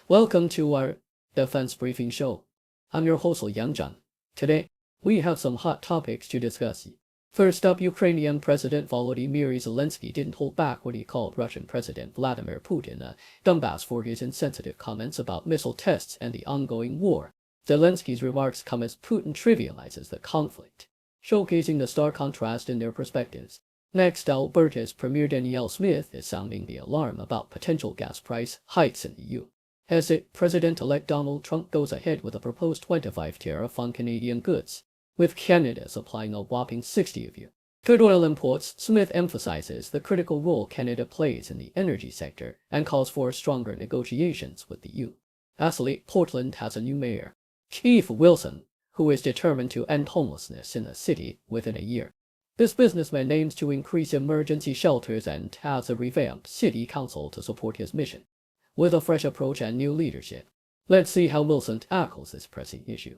Welcome to our defense briefing show. I'm your host Liang Jun. Today, we have some hot topics to discuss. First up, Ukrainian President Volodymyr Zelensky didn't hold back what he called Russian President Vladimir Putin a dumbass for his insensitive comments about missile tests and the ongoing war. Zelensky's remarks come as Putin trivializes the conflict, showcasing the stark contrast in their perspectives. Next, Alberta's Premier Danielle is sounding the alarm about potential gas price hikes in the EU. As President-elect Donald Trump goes ahead with a proposed 25% tariff on Canadian goods, with Canada supplying a whopping 60% of crude oil imports. Smith emphasizes the critical role Canada plays in the energy sector and calls for stronger negotiations with the EU. Lastly, Portland has a new mayor, Keith Wilson, who is determined to end homelessness in the city within a year. This businessman aims to increase emergency shelters and has a revamped city council to support his mission, with a fresh approach and new leadership. Let's see how Wilson tackles this pressing issue.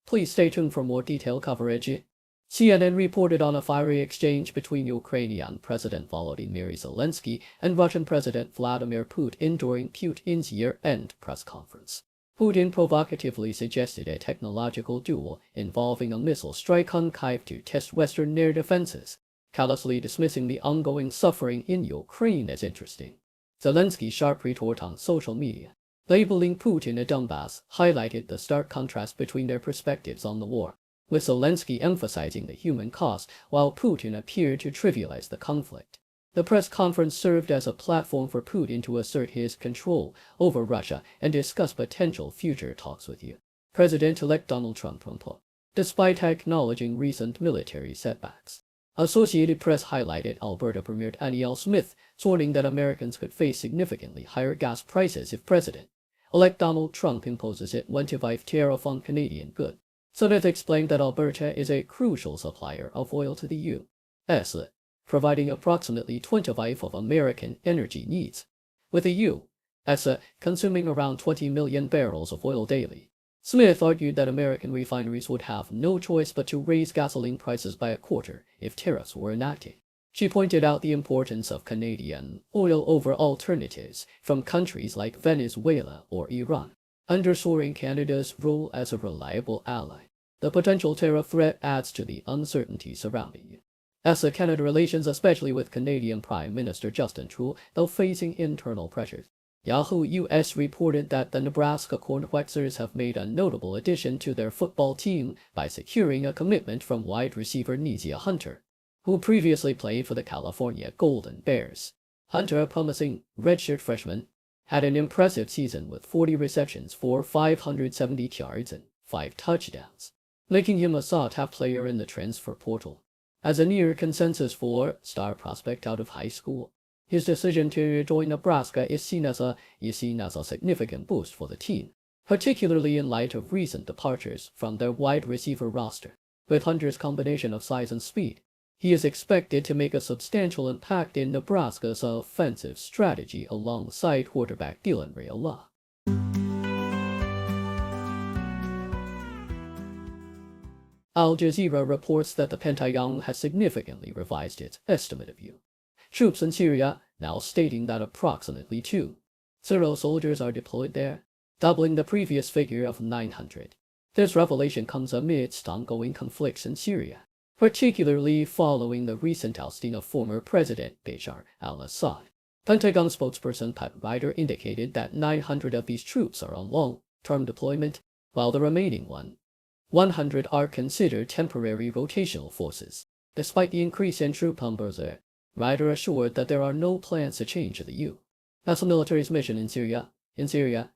Please stay tuned for more detailed coverage. CNN reported on a fiery exchange between Ukrainian President Volodymyr Zelensky and Russian President Vladimir Putin during Putin's year-end press conference. Putin provocatively suggested a technological duel involving a missile strike on Kyiv to test Western air defenses, callously dismissing the ongoing suffering in Ukraine as interesting. Zelensky's sharp retort on social media, labeling Putin a dumbass, highlighted the stark contrast between their perspectives on the war, with Zelensky emphasizing the human cost while Putin appeared to trivialize the conflict. The press conference served as a platform for Putin to assert his control over Russia and discuss potential future talks with President-elect Donald Trump. Despite acknowledging recent military setbacks, Associated Press highlighted Alberta Premier Danielle, warning that Americans could face significantly higher gas prices if President-elect Donald Trump imposes a 25% tariff on Canadian goods. Smith explained that Alberta is a crucial supplier of oil to the U.S., providing approximately 25% of American energy needs, with the U.S. consuming around 20 million barrels of oil daily. Smith argued that American refineries would have no choice but to raise gasoline prices by a quarter if tariffs were enacted. She pointed out the importance of Canadian oil over alternatives from countries like Venezuela or Iran, underscoring Canada's role as a reliable ally. The potential tariff threat adds to the uncertainty surrounding Canada relations, especially with Canadian Prime Minister Justin Trudeau, though facing internal pressures. Yahoo US reported that the Nebraska Cornhuskers have made a notable addition to their football team by securing a commitment from wide receiver Nesia Hunter, who previously played for the California Golden Bears. Hunter, a promising redshirt freshman, had an impressive season with 40 receptions for 570 yards and 5 touchdowns, making him a sought-after player in the transfer portal. As a near consensus four-star prospect out of high school, his decision to join Nebraska is seen as a significant boost for the team, particularly in light of recent departures from their wide receiver roster. With Hunter's combination of size and speed, he is expected to make a substantial impact in Nebraska's offensive strategy alongside quarterback Dylan Raiola. Al Jazeera reports that the Pentagon has significantly revised its estimate of troops in Syria, now stating that approximately 2,000 soldiers are deployed there, doubling the previous figure of 900. This revelation comes amidst ongoing conflicts in Syria, particularly following the recent ousting of former President Bashar al-Assad. Pentagon spokesperson Pat Ryder indicated that 900 of these troops are on long-term deployment, while the remaining 100 are considered temporary rotational forces. Despite the increase in troop numbers, Ryder assured that there are no plans to change the U.S. military's mission in Syria,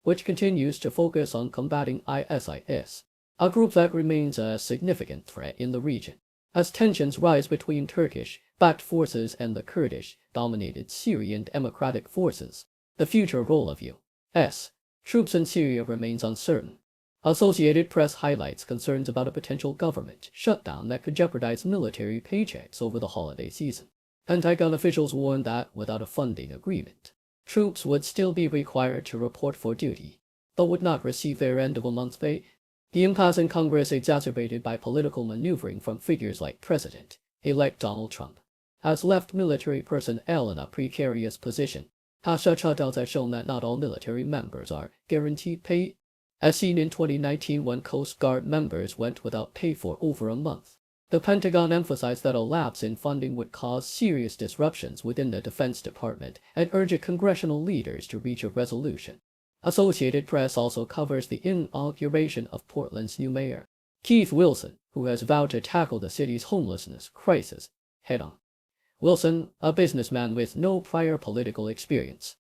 which continues to focus on combating ISIS, a group that remains a significant threat in the region. As tensions rise between Turkish-backed forces and the Kurdish-dominated Syrian Democratic Forces, the future role of U.S. troops in Syria remains uncertain. Associated Press highlights concerns about a potential government shutdown that could jeopardize military paychecks over the holiday season. Pentagon officials warned that without a funding agreement, troops would still be required to report for duty, but would not receive their end-of-the-month pay. The impasse in Congress, exacerbated by political maneuvering from figures like President-elect Donald Trump, has left military personnel in a precarious position. 他社强调在 shown that not all military members are guaranteed pay, as seen in 2019 when Coast Guard members went without pay for over a month. The Pentagon emphasized that a lapse in funding would cause serious disruptions within the Defense Department and urged congressional leaders to reach a resolution. Associated Press also covers the inauguration of Portland's new mayor, Keith Wilson, who has vowed to tackle the city's homelessness crisis head-on. Wilson, a businessman with no prior political experience,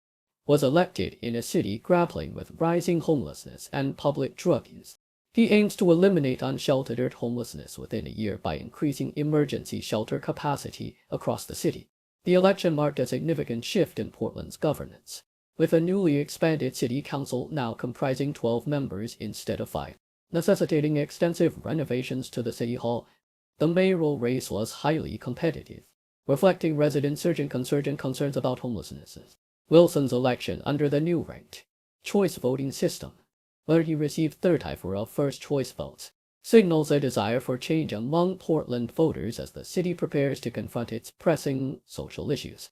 was elected in a city grappling with rising homelessness and public drug use. He aims to eliminate unsheltered homelessness within a year by increasing emergency shelter capacity across the city. The election marked a significant shift in Portland's governance, with a newly expanded city council now comprising 12 members instead of 5, necessitating extensive renovations to the city hall. The mayoral race was highly competitive, reflecting residents' urgent concerns about homelessness. Wilson's election under the new ranked choice voting system, where he received 34 of first-choice votes, signals a desire for change among Portland voters as the city prepares to confront its pressing social issues.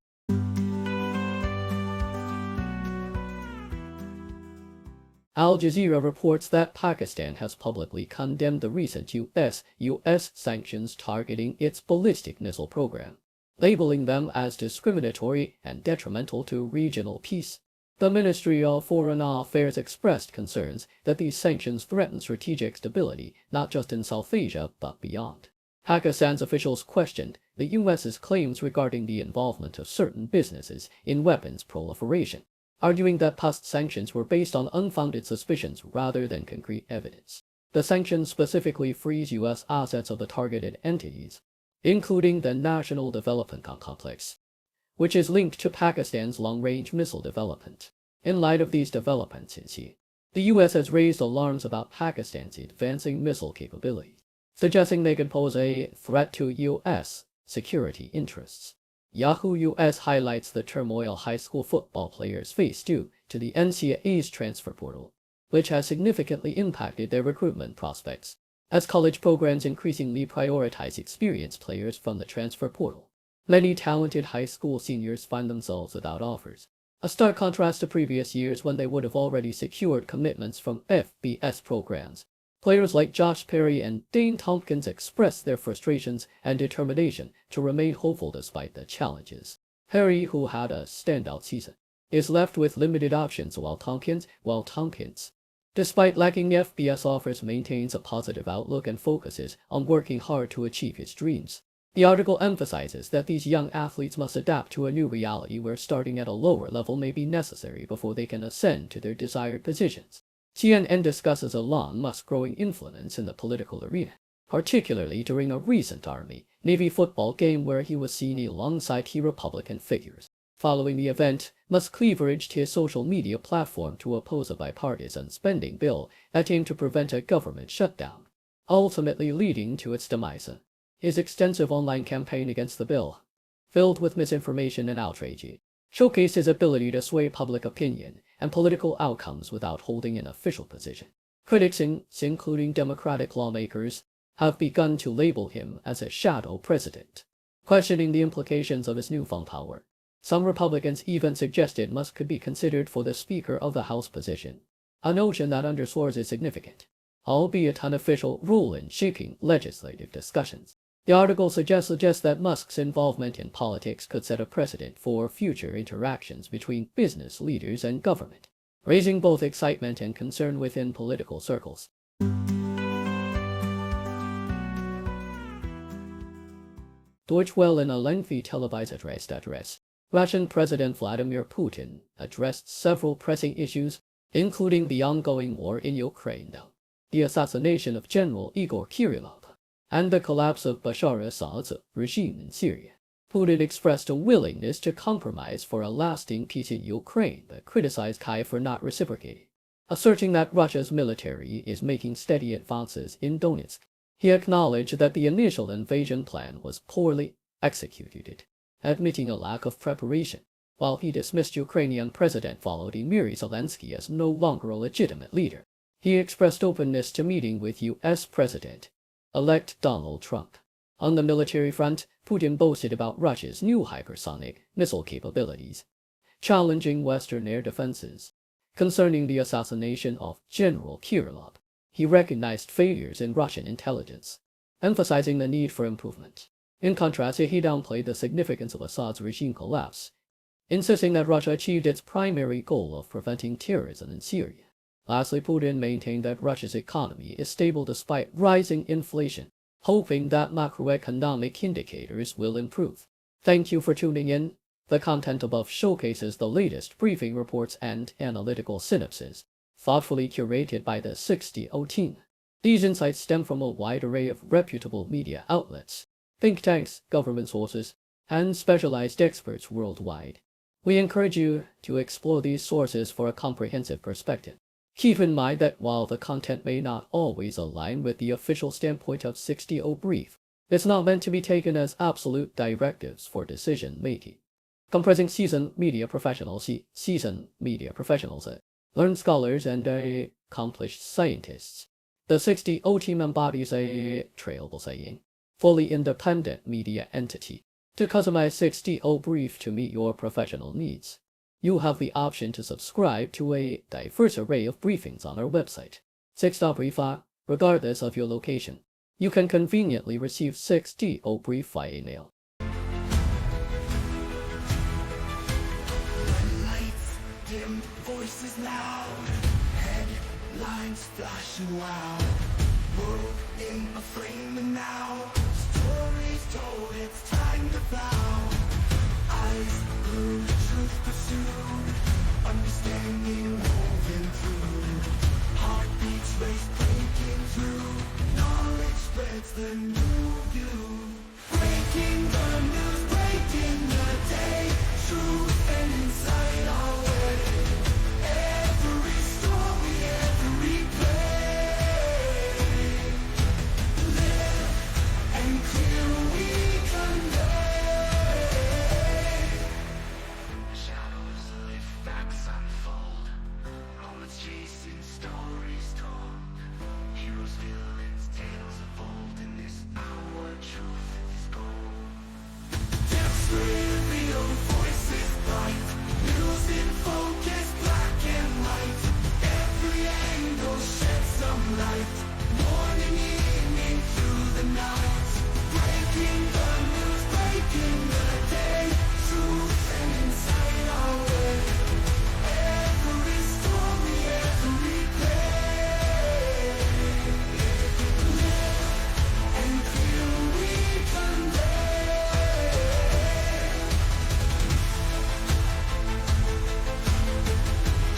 Al Jazeera reports that Pakistan has publicly condemned the recent U.S. sanctions targeting its ballistic missile program, labeling them as discriminatory and detrimental to regional peace. The Ministry of Foreign Affairs expressed concerns that these sanctions threaten strategic stability not just in South Asia but beyond. Pakistan's officials questioned the U.S.'s claims regarding the involvement of certain businesses in weapons proliferation, arguing that past sanctions were based on unfounded suspicions rather than concrete evidence. The sanctions specifically freeze U.S. assets of the targeted entities, including the National Development Complex, which is linked to Pakistan's long-range missile development. In light of these developments, the U.S. has raised alarms about Pakistan's advancing missile capabilities, suggesting they could pose a threat to U.S. security interests. Yahoo U.S. highlights the turmoil high school football players face due to the NCAA's transfer portal, which has significantly impacted their recruitment prospects, as college programs increasingly prioritize experienced players from the transfer portal. Many talented high school seniors find themselves without offers, a stark contrast to previous years when they would have already secured commitments from FBS programs. Players like Josh Perry and Dane Tompkins expressed their frustrations and determination to remain hopeful despite the challenges. Perry, who had a standout season, is left with limited options while Tompkins, despite lacking FBS offers, maintains a positive outlook and focuses on working hard to achieve his dreams. The article emphasizes that these young athletes must adapt to a new reality where starting at a lower level may be necessary before they can ascend to their desired positions. CNN discusses Elon Musk's growing influence in the political arena, particularly during a recent Army-Navy football game where he was seen alongside key Republican figures. Following the event, Musk leveraged his social media platform to oppose a bipartisan spending bill that aimed to prevent a government shutdown, ultimately leading to its demise. His extensive online campaign against the bill, filled with misinformation and outrage, showcased his ability to sway public opinion and political outcomes without holding an official position. Critics, including Democratic lawmakers, have begun to label him as a shadow president, questioning the implications of his newfound power. Some Republicans even suggested Musk could be considered for the Speaker of the House position, a notion that underscores his significant, albeit unofficial, role in shaping legislative discussions. The article suggests that Musk's involvement in politics could set a precedent for future interactions between business leaders and government, raising both excitement and concern within political circles. Duel, in a lengthy televised address, Russian President Vladimir Putin addressed several pressing issues, including the ongoing war in Ukraine, the assassination of General Igor Kirillov, and the collapse of Bashar al-Assad's regime in Syria. Putin expressed a willingness to compromise for a lasting peace in Ukraine, but criticized Kyiv for not reciprocating, asserting that Russia's military is making steady advances in Donetsk. He acknowledged that the initial invasion plan was poorly executed, admitting a lack of preparation, while he dismissed Ukrainian President Volodymyr Zelensky as no longer a legitimate leader. He expressed openness to meeting with U.S. President-elect Donald Trump. On the military front, Putin boasted about Russia's new hypersonic missile capabilities, challenging Western air defenses. Concerning the assassination of General Kirillov, he recognized failures in Russian intelligence, emphasizing the need for improvement. In contrast, he downplayed the significance of Assad's regime collapse, insisting that Russia achieved its primary goal of preventing terrorism in Syria. Lastly, Putin maintained that Russia's economy is stable despite rising inflation, hoping that macroeconomic indicators will improve. Thank you for tuning in. The content above showcases the latest briefing reports and analytical synopses, thoughtfully curated by the 60O team. These insights stem from a wide array of reputable media outlets, think tanks, government sources, and specialized experts worldwide. We encourage you to explore these sources for a comprehensive perspective. Keep in mind that while the content may not always align with the official standpoint of 60O Brief, it's not meant to be taken as absolute directives for decision-making. Comprising seasoned media professionals, learned scholars, and accomplished scientists, the 60O team embodies a fully independent media entity. To customize 60O Brief to meet your professional needs, you have the option to subscribe to a diverse array of briefings on our website, 60O Brief. Regardless of your location, you can conveniently receive 60O Brief via email. Lights dim, voices loud, headlines flashing wild, world in a flame and now, stories told, it's time to plow. Eyes glued, truth pursued, understanding woven through, heartbeats race breaking through, knowledge spreads the new view. Breaking the news, breaking the day, truth and insight our way. Every story, every play, live and clear we convey. Shadows lift, facts unfold, moments chasing, stories told, heroes, villains, tales of old. In this hour, truth is gold. Depths revealed, voices bright, news in focus, black and white. Every angle sheds some light, morning, evening, through the night. Breaking the news, breaking the day, truth and insight our way. Every story, every play, live and clear we convey.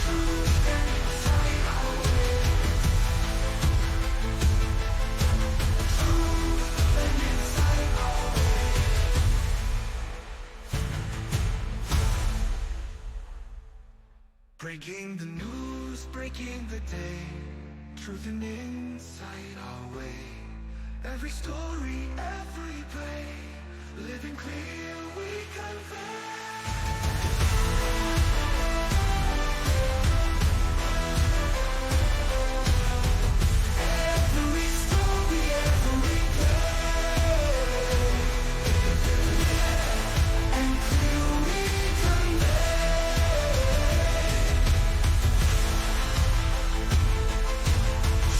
Truth and insight our way. Truth and insight our way. Breaking the news, breaking the day, truth and insight our way. Every story, every play, living clear we convey. Every story, every play, and clear we convey.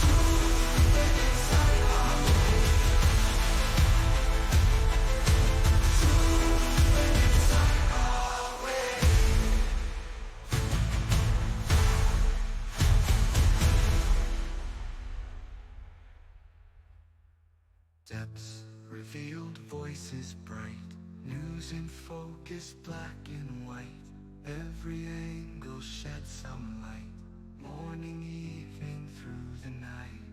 Truth and insight our way. Truth and insight our way. Depths revealed, voices bright, news in focus, black and white. Every angle sheds some light, morning, evening, through the night.